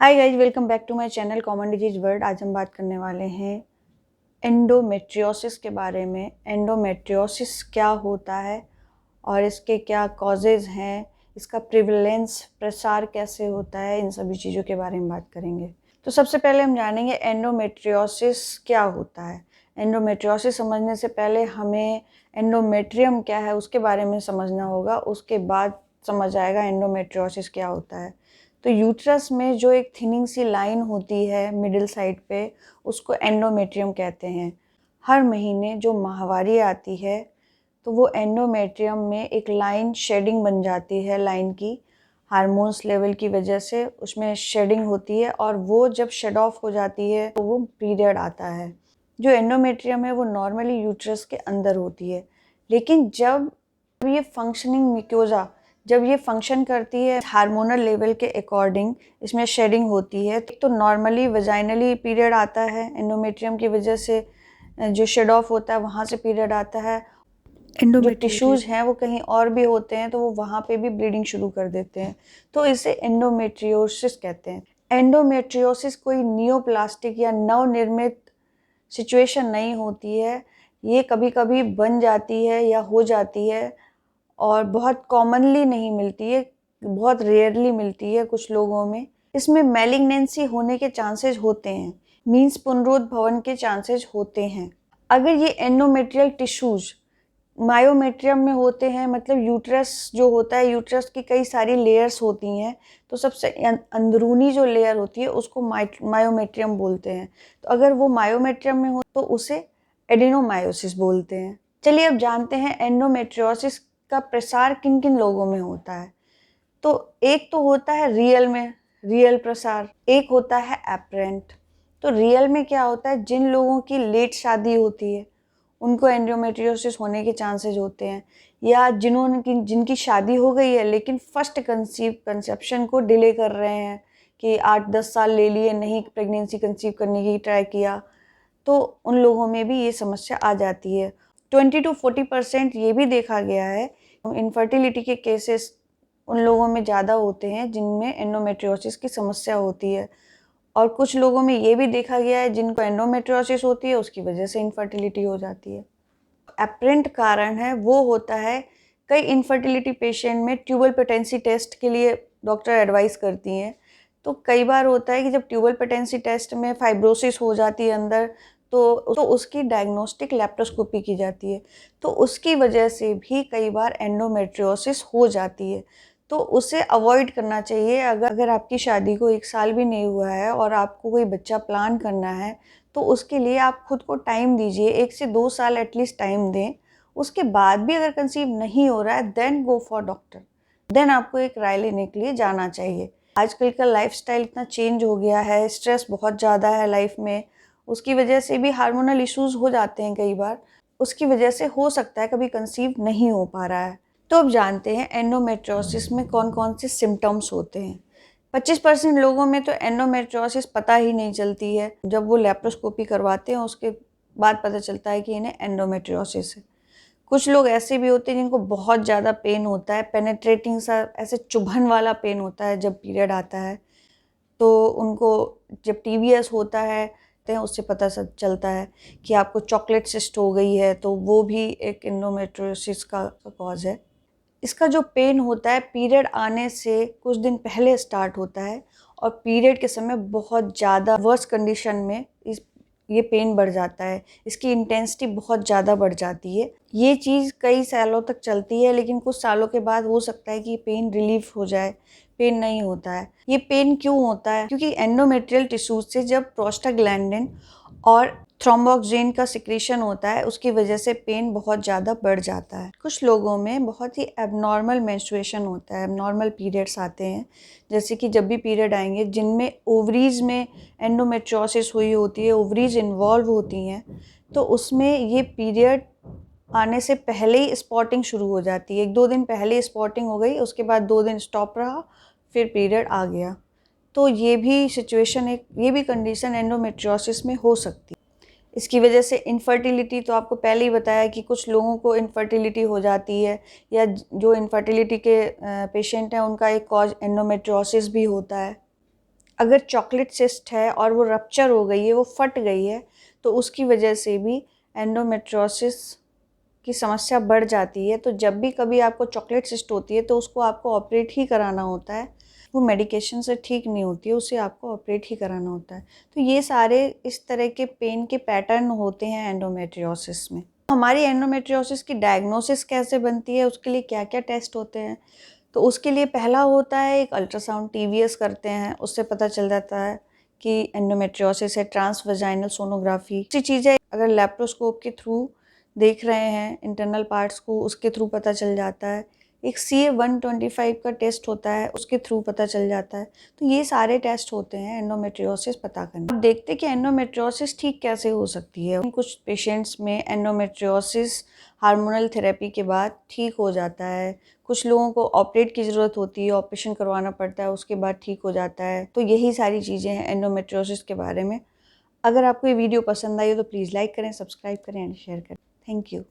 Hi guys, welcome back to my channel common disease world. आज हम बात करने वाले हैं एंडोमेट्रियोसिस के बारे में। एंडोमेट्रियोसिस क्या होता है और इसके क्या कॉजेज़ हैं, इसका प्रिवलेंस प्रसार कैसे होता है, इन सभी चीज़ों के बारे में बात करेंगे। तो सबसे पहले हम जानेंगे एंडोमेट्रियोसिस क्या होता है। एंडोमेट्रियोसिस समझने से पहले हमें एंडोमेट्रियम क्या है उसके बारे में समझना होगा, उसके बाद समझ आएगा एंडोमेट्रियोसिस क्या होता है। तो यूट्रस में जो एक थिनिंग सी लाइन होती है मिडिल साइड पे, उसको एंडोमेट्रियम कहते हैं। हर महीने जो माहवारी आती है तो वो एंडोमेट्रियम में एक लाइन शेडिंग बन जाती है। लाइन की हार्मोन्स लेवल की वजह से उसमें शेडिंग होती है और वो जब शेड ऑफ हो जाती है तो वो पीरियड आता है। जो एंडोमेट्रियम है वो नॉर्मली यूट्रस के अंदर होती है, लेकिन जब ये फंक्शनिंग म्यूकोजा जब ये फंक्शन करती है हार्मोनल लेवल के अकॉर्डिंग, इसमें शेडिंग होती है। तो नॉर्मली वजाइनली पीरियड आता है, एंडोमेट्रियम की वजह से जो शेड ऑफ होता है वहाँ से पीरियड आता है। जो टिश्यूज़ हैं वो कहीं और भी होते हैं तो वो वहाँ पे भी ब्लीडिंग शुरू कर देते हैं, तो इसे एंडोमेट्रियोसिस कहते हैं। एंडोमेट्रियोसिस कोई नियोप्लास्टिक या नवनिर्मित सिचुएशन नहीं होती है। ये कभी कभी बन जाती है या हो जाती है और बहुत कॉमनली नहीं मिलती है, बहुत रेयरली मिलती है कुछ लोगों में। इसमें मैलिग्नेंसी होने के चांसेस होते हैं, मीन्स पुनरुद्ध भवन के चांसेस होते हैं। अगर ये एंडोमेट्रियल टिश्यूज मायोमेट्रियम में होते हैं, मतलब यूट्रस जो होता है, यूट्रस की कई सारी लेयर्स होती हैं, तो सबसे अंदरूनी जो लेयर होती है उसको मायोमेट्रियम बोलते हैं। तो अगर वो मायोमेट्रियम में हो तो उसे एडिनोमायोसिस बोलते हैं। चलिए अब जानते हैं एंडोमेट्रियोसिस का प्रसार किन किन लोगों में होता है। तो एक तो होता है रियल में, रियल प्रसार, एक होता है एपरेंट। तो रियल में क्या होता है, जिन लोगों की लेट शादी होती है उनको एंडोमेट्रियोसिस होने के चांसेस होते हैं, या जिनकी शादी हो गई है लेकिन फर्स्ट कंसेप्शन को डिले कर रहे हैं कि 8-10 साल ले लिए, नहीं प्रेगनेंसी कंसीव करने की ट्राई किया, तो उन लोगों में भी ये समस्या आ जाती है। 20-40% ये भी देखा गया है इनफर्टिलिटी के केसेस उन लोगों में ज़्यादा होते हैं जिनमें एंडोमेट्रियोसिस की समस्या होती है, और कुछ लोगों में ये भी देखा गया है जिनको एंडोमेट्रियोसिस होती है उसकी वजह से इनफर्टिलिटी हो जाती है। एपरेंट कारण है वो होता है, कई इनफर्टिलिटी पेशेंट में ट्यूबल पेटेंसी टेस्ट के लिए डॉक्टर एडवाइस करती हैं। तो कई बार होता है कि जब ट्यूबल पेटेंसी टेस्ट में फाइब्रोसिस हो जाती है अंदर, तो उसकी डायग्नोस्टिक लैप्रोस्कोपी की जाती है, तो उसकी वजह से भी कई बार एंडोमेट्रियोसिस हो जाती है। तो उसे अवॉइड करना चाहिए। अगर आपकी शादी को 1 साल भी नहीं हुआ है और आपको कोई बच्चा प्लान करना है तो उसके लिए आप खुद को टाइम दीजिए, 1 से 2 साल एटलीस्ट टाइम दें। उसके बाद भी अगर कंसीव नहीं हो रहा है then go for doctor, then आपको एक राय लेने के लिए जाना चाहिए। आजकल का लाइफस्टाइल इतना चेंज हो गया है, स्ट्रेस बहुत ज़्यादा है लाइफ में, उसकी वजह से भी हार्मोनल इश्यूज हो जाते हैं कई बार, उसकी वजह से हो सकता है कभी कंसीव नहीं हो पा रहा है। तो अब जानते हैं एंडोमेट्रियोसिस में कौन कौन से सिम्टम्स होते हैं। 25% लोगों में तो एंडोमेट्रियोसिस पता ही नहीं चलती है, जब वो लेप्रोस्कोपी करवाते हैं उसके बाद पता चलता है कि इन्हें एंडोमेट्रियोसिस है। कुछ लोग ऐसे भी होते हैं जिनको बहुत ज़्यादा पेन होता है, पेनेट्रेटिंग सा ऐसे चुभन वाला पेन होता है जब पीरियड आता है, तो उनको जब टीवीएस होता है तो उससे पता चलता है कि आपको चॉकलेट सिस्ट हो गई है, तो वो भी एक एंडोमेट्रियोसिस का कॉज है। इसका जो पेन होता है पीरियड आने से कुछ दिन पहले स्टार्ट होता है और पीरियड के समय बहुत ज़्यादा वर्स कंडीशन में ये पेन बढ़ जाता है, इसकी इंटेंसिटी बहुत ज़्यादा बढ़ जाती है। ये चीज़ कई सालों तक चलती है, लेकिन कुछ सालों के बाद हो सकता है कि पेन रिलीफ हो जाए, पेन नहीं होता है। ये पेन क्यों होता है, क्योंकि एंडोमेट्रियल टिश्यूज से जब प्रोस्टाग्लैंडिन और थ्रोम्बोक्सिन का सिक्रीशन होता है उसकी वजह से पेन बहुत ज़्यादा बढ़ जाता है। कुछ लोगों में बहुत ही एबनॉर्मल मेंस्ट्रुएशन होता है, एबनॉर्मल पीरियड्स आते हैं, जैसे कि जब भी पीरियड आएंगे जिनमें ओवरीज में एंडोमेट्रियोसिस हुई होती है, ओवरीज इन्वॉल्व होती हैं, तो उसमें ये पीरियड आने से पहले ही स्पॉटिंग शुरू हो जाती है। 1-2 दिन पहले स्पॉटिंग हो गई, उसके बाद 2 दिन स्टॉप रहा, फिर पीरियड आ गया। तो ये भी सिचुएशन, ये भी कंडीशन एंडोमेट्रियोसिस में हो सकती है। इसकी वजह से इनफर्टिलिटी, तो आपको पहले ही बताया कि कुछ लोगों को इनफर्टिलिटी हो जाती है, या जो इनफर्टिलिटी के पेशेंट हैं उनका एक कॉज एंडोमेट्रियोसिस भी होता है। अगर चॉकलेट सिस्ट है और वो रप्चर हो गई है, वो फट गई है, तो उसकी वजह से भी एंडोमेट्रियोसिस की समस्या बढ़ जाती है। तो जब भी कभी आपको चॉकलेट सिस्ट होती है तो उसको आपको ऑपरेट ही कराना होता है। वो मेडिकेशन से ठीक नहीं होती है, उसे आपको ऑपरेट ही कराना होता है। तो ये सारे इस तरह के पेन के पैटर्न होते हैं एंडोमेट्रियोसिस में। हमारी एंडोमेट्रियोसिस की डायग्नोसिस कैसे बनती है, उसके लिए क्या क्या टेस्ट होते हैं? तो उसके लिए पहला होता है एक अल्ट्रासाउंड, टीवीएस करते हैं, उससे पता चल जाता है कि एंडोमेट्रियोसिस है। ट्रांसवेजाइनल सोनोग्राफी अच्छी चीज़ है, अगर लेप्रोस्कोप के थ्रू देख रहे हैं इंटरनल पार्ट्स को, उसके थ्रू पता चल जाता है। एक CA-125 का टेस्ट होता है, उसके थ्रू पता चल जाता है। तो ये सारे टेस्ट होते हैं एंडोमेट्रियोसिस पता करने। अब देखते हैं कि एंडोमेट्रियोसिस ठीक कैसे हो सकती है। कुछ पेशेंट्स में एंडोमेट्रियोसिस हार्मोनल थेरेपी के बाद ठीक हो जाता है। कुछ लोगों को ऑपरेट की ज़रूरत होती है, ऑपरेशन करवाना पड़ता है, उसके बाद ठीक हो जाता है। तो यही सारी चीज़ें हैं एंडोमेट्रियोसिस के बारे में। अगर आपको ये वीडियो पसंद आई हो तो प्लीज़ लाइक करें, सब्सक्राइब करें एंड शेयर करें। Thank you.